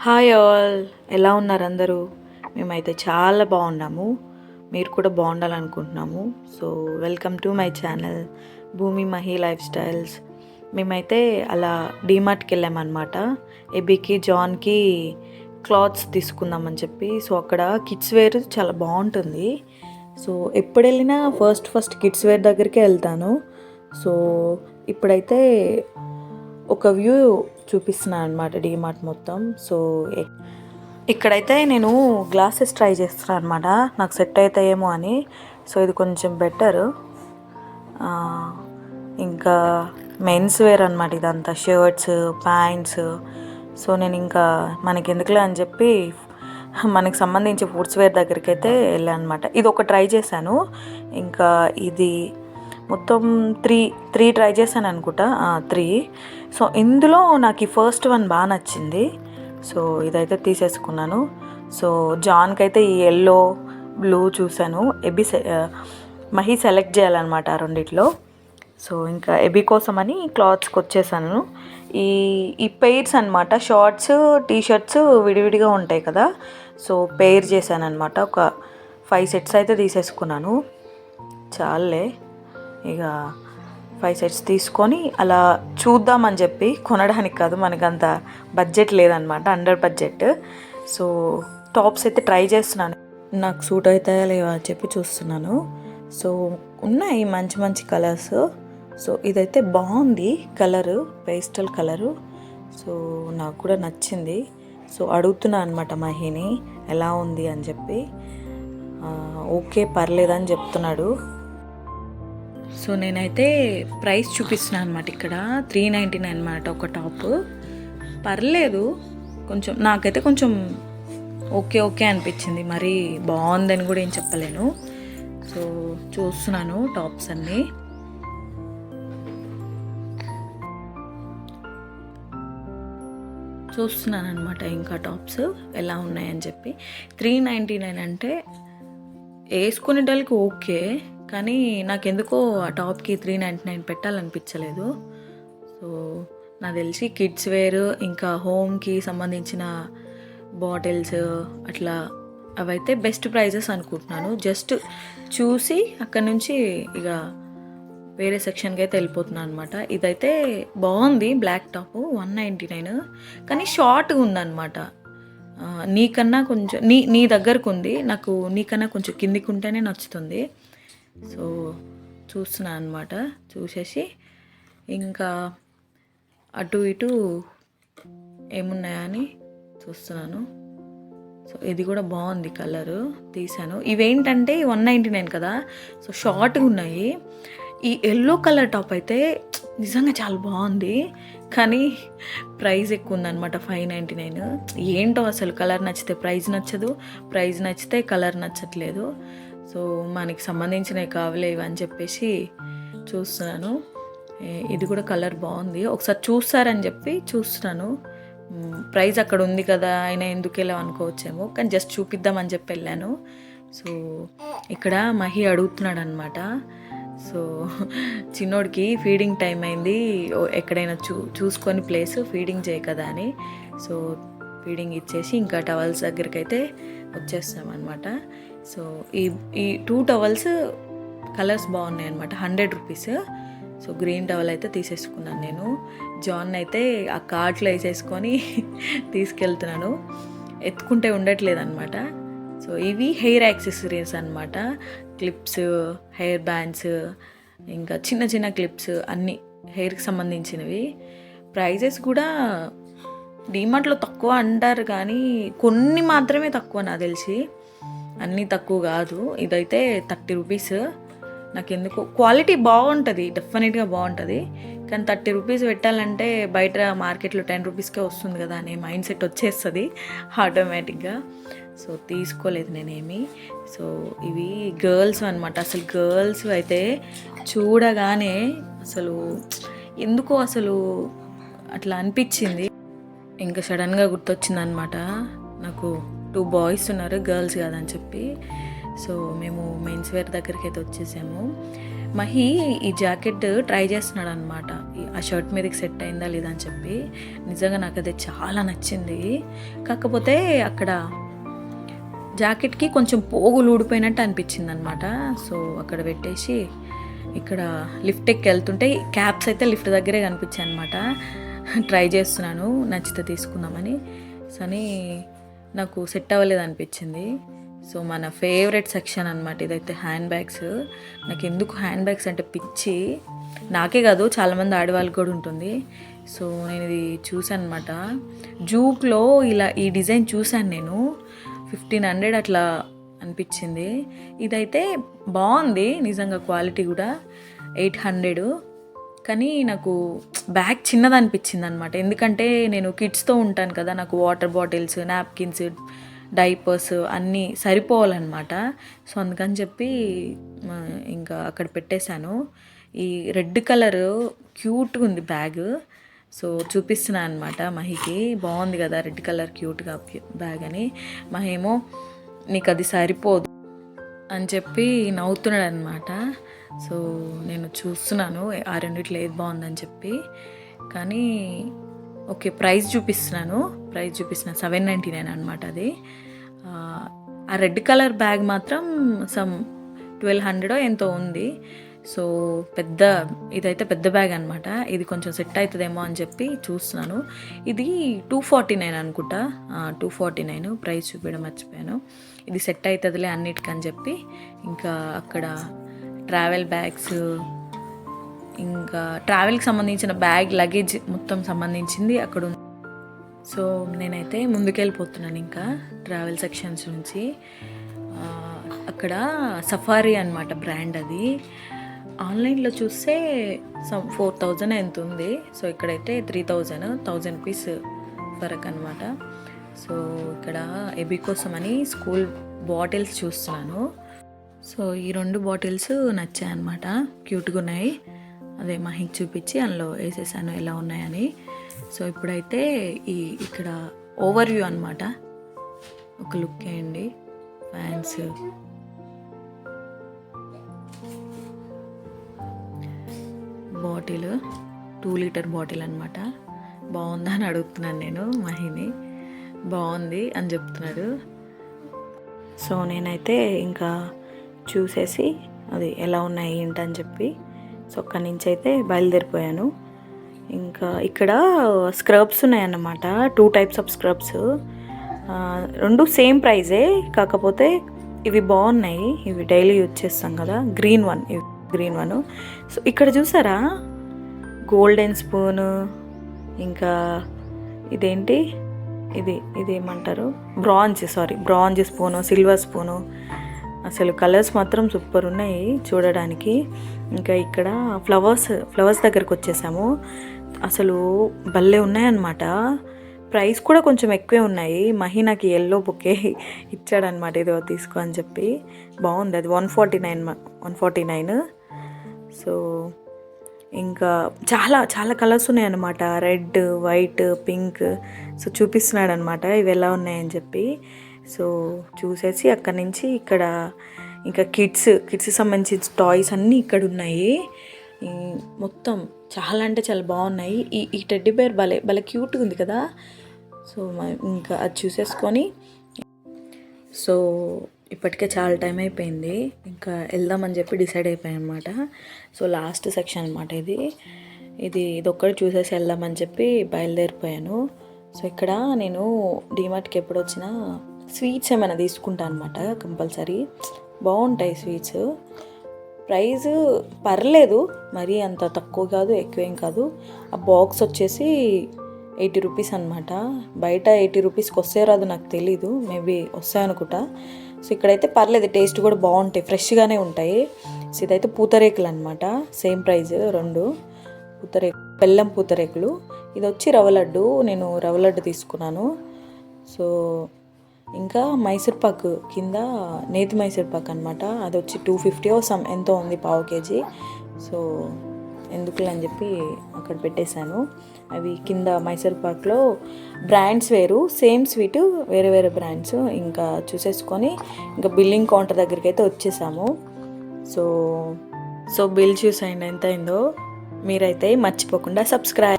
Hi all, ఎలా ఉన్నారు అందరూ? మేమైతే చాలా బాగున్నాము. మీరు కూడా బాగుండాలనుకుంటున్నాము. So welcome to my channel Bhumi Mahi life styles. మేమైతే అలా డీమార్ట్కి వెళ్ళామన్నమాట. ఎబీకి జాన్కి క్లాత్స్ తీసుకుందామని చెప్పి. సో అక్కడ కిడ్స్ వేర్ చాలా బాగుంటుంది. సో ఎప్పుడు వెళ్ళినా ఫస్ట్ కిడ్స్ వేర్ దగ్గరికే వెళ్తాను. సో ఇప్పుడైతే ఒక వ్యూ చూపిస్తున్నాను అనమాట డీమార్ట్ మొత్తం. సో ఇక్కడైతే నేను గ్లాసెస్ ట్రై చేస్తున్నాను అనమాట, నాకు సెట్ అవుతాయేమో అని. సో ఇది కొంచెం బెటరు. ఇంకా మెన్స్ వేర్ అనమాట ఇదంతా, షర్ట్స్, ప్యాంట్స్. సో నేను ఇంకా మనకి ఎందుకులే అని చెప్పి మనకి సంబంధించి ఫుడ్స్ వేర్ దగ్గరికి అయితే వెళ్ళాను అనమాట. ఇది ఒక ట్రై చేశాను. ఇంకా ఇది మొత్తం త్రీ ట్రై చేశాను అనుకుంటా, 3. సో ఇందులో నాకు ఈ ఫస్ట్ వన్ బాగా నచ్చింది. సో ఇదైతే తీసేసుకున్నాను. సో జాన్కి అయితే ఈ ఎల్లో బ్లూ చూశాను. మహి సెలెక్ట్ చేయాలన్నమాట ఆ రెండిట్లో. సో ఇంకా ఎబీ కోసమని క్లాత్స్కి వచ్చేసాను. ఈ పెయిర్స్ అనమాట, షార్ట్స్ టీషర్ట్స్ విడివిడిగా ఉంటాయి కదా. సో పెయిర్ చేశాను అనమాట. ఒక 5 సెట్స్ అయితే తీసేసుకున్నాను. చాలే, ఇక 5 సెట్స్ తీసుకొని అలా చూద్దామని చెప్పి, కొనడానికి కాదు, మనకంత బడ్జెట్ లేదనమాట, అండర్ బడ్జెట్. సో టాప్స్ అయితే ట్రై చేస్తున్నాను, నాకు సూట్ అవుతాయా లేవా అని చెప్పి చూస్తున్నాను. సో ఉన్నాయి మంచి మంచి కలర్స్. సో ఇదైతే బాగుంది కలరు, పేస్టల్ కలరు. సో నాకు కూడా నచ్చింది. సో అడుగుతున్నా అనమాట మహిని ఎలా ఉంది అని చెప్పి. ఓకే పర్లేదని చెప్తున్నాడు. సో నేనైతే ప్రైస్ చూపిస్తున్నాను అనమాట. ఇక్కడ 399 అనమాట ఒక టాప్. పర్లేదు, కొంచెం నాకైతే కొంచెం ఓకే అనిపించింది. మరి బాగుందని కూడా ఏం చెప్పలేను. సో చూస్తున్నాను టాప్స్ అన్నీ. చూస్తున్నాను అనమాట ఇంకా టాప్స్ ఎలా ఉన్నాయని చెప్పి. 399 అంటే వేసుకునేటోళ్ళకి ఓకే, కానీ నాకెందుకో ఆ టాప్కి 399 పెట్టాలనిపించలేదు. సో నాకు తెలిసి కిడ్స్ వేర్, ఇంకా హోమ్కి సంబంధించిన బాటిల్స్ అట్లా అవైతే బెస్ట్ ప్రైజెస్ అనుకుంటున్నాను. జస్ట్ చూసి అక్కడి నుంచి ఇక వేరే సెక్షన్కి అయితే వెళ్ళిపోతున్నాను అనమాట. ఇదైతే బాగుంది, బ్లాక్ టాప్ 199, కానీ షార్ట్గా ఉందన్నమాట. నీకన్నా కొంచెం నీ దగ్గరకు ఉంది, నాకు నీకన్నా కొంచెం కిందికి ఉంటేనే నచ్చుతుంది. సో చూస్తున్నాను అనమాట. చూసేసి ఇంకా అటు ఇటు ఏమున్నాయని చూస్తున్నాను. సో ఇది కూడా బాగుంది కలరు, తీసాను. ఇవేంటంటే 199 కదా, సో షార్ట్గా ఉన్నాయి. ఈ ఎల్లో కలర్ టాప్ అయితే నిజంగా చాలా బాగుంది, కానీ ప్రైస్ ఎక్కువ ఉందన్నమాట, 599. ఏంటో అసలు, కలర్ నచ్చితే ప్రైస్ నచ్చదు, ప్రైస్ నచ్చితే కలర్ నచ్చట్లేదు. సో మనకి సంబంధించినవి కావలే ఇవని చెప్పేసి చూస్తున్నాను. ఇది కూడా కలర్ బాగుంది, ఒకసారి చూస్తారని చెప్పి చూస్తున్నాను. ప్రైస్ అక్కడ ఉంది కదా, అయినా ఎందుకు వెళ్ళాం అనుకోవచ్చేమో, కానీ జస్ట్ చూపిద్దామని చెప్పి వెళ్ళాను. సో ఇక్కడ మహి అడుగుతున్నాడు అనమాట. సో చిన్నోడికి ఫీడింగ్ టైం అయింది, ఎక్కడైనా చూసుకొని ప్లేస్ ఫీడింగ్ చేయ కదా అని. సో ఫీడింగ్ ఇచ్చేసి ఇంకా టవల్స్ దగ్గరికి అయితే వచ్చేస్తాం అనమాట. సో ఈ 2 టవల్స్ కలర్స్ బాగున్నాయి అనమాట, 100 రూపీస్. సో గ్రీన్ టవల్ అయితే తీసేసుకున్నాను నేను. జాన్ అయితే ఆ కార్ట్లో వేసేసుకొని తీసుకెళ్తున్నాను, ఎత్తుకుంటే ఉండట్లేదు అనమాట. సో ఇవి హెయిర్ యాక్సెసరీస్ అనమాట, క్లిప్స్, హెయిర్ బ్యాండ్స్, ఇంకా చిన్న చిన్న క్లిప్స్, అన్నీ హెయిర్కి సంబంధించినవి. ప్రైజెస్ కూడా డీమార్ట్లో తక్కువ అంటారు, కానీ కొన్ని మాత్రమే తక్కువ నాకు తెలిసి, అన్నీ తక్కువ కాదు. ఇదైతే 30 రూపీస్. నాకు ఎందుకు క్వాలిటీ బాగుంటుంది, డెఫినెట్గా బాగుంటుంది, కానీ 30 రూపీస్ పెట్టాలంటే బయట మార్కెట్లో 10 రూపీస్కే వస్తుంది కదా అనే మైండ్ సెట్ వచ్చేస్తుంది ఆటోమేటిక్గా. సో తీసుకోలేదు నేనేమి. సో ఇవి గర్ల్స్ అనమాట. అసలు గర్ల్స్ అయితే చూడగానే అసలు ఎందుకో అసలు అట్లా అనిపించింది. ఇంకా సడన్గా గుర్తొచ్చింది అనమాట నాకు, 2 బాయ్స్ ఉన్నారు, గర్ల్స్ కాదని చెప్పి. సో మేము మెన్స్ వేర్ దగ్గరికి అయితే వచ్చేసాము. మహి ఈ జాకెట్ ట్రై చేస్తున్నాడు అనమాట, ఆ షర్ట్ మీదకి సెట్ అయిందా లేదా అని చెప్పి. నిజంగా నాకు అది చాలా నచ్చింది. కాకపోతే అక్కడ జాకెట్కి కొంచెం పోగులు ఊడిపోయినట్టు అనిపించింది అనమాట. సో అక్కడ పెట్టేసి ఇక్కడ లిఫ్ట్ ఎక్కి వెళ్తుంటే క్యాప్స్ అయితే లిఫ్ట్ దగ్గరే కనిపించాయి అనమాట. ట్రై చేస్తున్నాను నచ్చితే తీసుకుందామని, కానీ నాకు సెట్ అవ్వలేదు అనిపించింది. సో మన ఫేవరెట్ సెక్షన్ అనమాట ఇదైతే, హ్యాండ్ బ్యాగ్స్. నాకు ఎందుకు హ్యాండ్ బ్యాగ్స్ అంటే పిచ్చి, నాకే కాదు చాలామంది ఆడవాళ్ళకి కూడా ఉంటుంది. సో నేను ఇది చూసాను అనమాట, జూక్లో ఇలా ఈ డిజైన్ చూశాను నేను. 1500 అట్లా అనిపించింది. ఇదైతే బాగుంది నిజంగా, క్వాలిటీ కూడా 800. కానీ నాకు బ్యాగ్ చిన్నది అనిపించింది అనమాట, ఎందుకంటే నేను కిడ్స్తో ఉంటాను కదా, నాకు వాటర్ బాటిల్స్, నాప్కిన్స్, డైపర్స్ అన్నీ సరిపోవాలన్నమాట. సో అందుకని చెప్పి ఇంకా అక్కడ పెట్టేశాను. ఈ రెడ్ కలర్ క్యూట్గా ఉంది బ్యాగ్, సో చూపిస్తున్నాను అనమాట మహికి. బాగుంది కదా రెడ్ కలర్ క్యూట్గా బ్యాగ్ అని. మహేమో నీకు అది సరిపోదు అని చెప్పి నవ్వుతున్నాడు అనమాట. సో నేను చూస్తున్నాను ఆ రెండిట్లో ఏది బాగుందని చెప్పి. కానీ ఓకే, ప్రైస్ చూపిస్తున్నాను 799 అనమాట అది. ఆ రెడ్ కలర్ బ్యాగ్ మాత్రం సమ్ 1200 ఎంతో ఉంది. సో ఇదైతే పెద్ద బ్యాగ్ అనమాట. ఇది కొంచెం సెట్ అవుతుందేమో అని చెప్పి చూస్తున్నాను. ఇది 249 అనుకుంటా, 249. ప్రైస్ చూపించడం మర్చిపోయాను. ఇది సెట్ అవుతుందిలే అన్నిటికని చెప్పి ఇంకా అక్కడ ట్రావెల్ బ్యాగ్స్, ఇంకా ట్రావెల్కి సంబంధించిన బ్యాగ్, లగేజ్ మొత్తం సంబంధించింది అక్కడ ఉంది. సో నేనైతే ముందుకెళ్ళిపోతున్నాను ఇంకా ట్రావెల్ సెక్షన్స్ నుంచి. అక్కడ సఫారీ అనమాట బ్రాండ్ అది. ఆన్లైన్లో చూస్తే 4000 ఎంత ఉంది. సో ఇక్కడైతే 1000 రూపీస్ ఫరక్ అనమాట. సో ఇక్కడ ఎబీ కోసం అని స్కూల్ బాటిల్స్ చూస్తున్నాను. సో ఈ 2 బాటిల్స్ నచ్చాయన్నమాట, క్యూట్గా ఉన్నాయి. అదే మహికి చూపించి అందులో వేసేసాను ఎలా ఉన్నాయని. సో ఇప్పుడైతే ఇక్కడ ఓవర్ వ్యూ అనమాట, ఒక లుక్ వేయండి. ఫ్యాన్స్, బాటిల్ 2 లీటర్ బాటిల్ అనమాట. బాగుందా అని అడుగుతున్నాను నేను మహిని. బాగుంది అని చెప్తున్నాడు. సో నేనైతే ఇంకా చూసేసి అది ఎలా ఉన్నాయి ఏంటని చెప్పి సో అక్కడి నుంచి అయితే బయలుదేరిపోయాను. ఇంకా ఇక్కడ స్క్రబ్స్ ఉన్నాయన్నమాట, 2 టైప్స్ ఆఫ్ స్క్రబ్స్. 2 సేమ్ ప్రైజే, కాకపోతే ఇవి బాగున్నాయి. ఇవి డైలీ యూజ్ చేస్తాం కదా, గ్రీన్ వన్. సో ఇక్కడ చూసారా గోల్డెన్ స్పూను, ఇంకా ఇదేంటి ఇదేమంటారు, బ్రాంజ్ స్పూను, సిల్వర్ స్పూను. అసలు కలర్స్ మాత్రం సూపర్ ఉన్నాయి చూడడానికి. ఇంకా ఇక్కడ ఫ్లవర్స్ దగ్గరకు వచ్చేసాము. అసలు భలే ఉన్నాయన్నమాట. ప్రైస్ కూడా కొంచెం ఎక్కువే ఉన్నాయి. మహి నాకు ఎల్లో బుకే ఇచ్చాడనమాట, ఏదో తీసుకో అని చెప్పి. బాగుంది అది, 149. సో ఇంకా చాలా చాలా కలర్స్ ఉన్నాయన్నమాట, రెడ్, వైట్, పింక్. సో చూపిస్తున్నాడు అనమాట ఇవి ఎలా ఉన్నాయని చెప్పి. సో చూసేసి అక్కడి నుంచి ఇక్కడ ఇంకా కిడ్స్ సంబంధించిన టాయ్స్ అన్నీ ఇక్కడ ఉన్నాయి. మొత్తం చాలా అంటే చాలా బాగున్నాయి. ఈ టెడ్డీ బేర్ భలే క్యూట్గా ఉంది కదా. సో ఇంకా అది చూసేసుకొని సో ఇప్పటికే చాలా టైం అయిపోయింది, ఇంకా వెళ్దామని చెప్పి డిసైడ్ అయిపోయాను అనమాట. సో లాస్ట్ సెక్షన్ అనమాట ఇది ఒక్కటి చూసేసి వెళ్దామని చెప్పి బయలుదేరిపోయాను. సో ఇక్కడ నేను డీమార్ట్కి ఎప్పుడు వచ్చినా స్వీట్స్ ఏమైనా తీసుకుంటాను అనమాట కంపల్సరీ. బాగుంటాయి స్వీట్స్, ప్రైస్ పర్లేదు, మరీ అంత తక్కువ కాదు ఎక్కువేం కాదు. ఆ బాక్స్ వచ్చేసి 80 రూపీస్ అనమాట. బయట 80 రూపీస్కి వస్తే రాదు నాకు తెలీదు, మేబీ వస్తాయనుకుంటా. సో ఇక్కడైతే పర్లేదు, టేస్ట్ కూడా బాగుంటాయి, ఫ్రెష్గానే ఉంటాయి. సో ఇదైతే పూతరేకులు అనమాట, సేమ్ ప్రైస్ 2 బెల్లం పూతరేకులు. ఇది వచ్చి రవ్వ లడ్డు, నేను రవ్వ లడ్డు తీసుకున్నాను. సో ఇంకా మైసూర్పాకు కింద నేతి మైసూర్పాకు అనమాట, అది వచ్చి 250 ఎంతో ఉంది, పావు కేజీ. సో ఎందుకులే అని చెప్పి అక్కడ పెట్టేశాను. అవి కింద మైసూర్పాకులో బ్రాండ్స్ వేరు, సేమ్ స్వీటు వేరే బ్రాండ్స్. ఇంకా చూసేసుకొని ఇంకా బిల్లింగ్ కౌంటర్ దగ్గరికి అయితే వచ్చేసాము. సో సో బిల్ చూసేయండి ఎంత అయిందో. మీరైతే మర్చిపోకుండా సబ్స్క్రైబ్.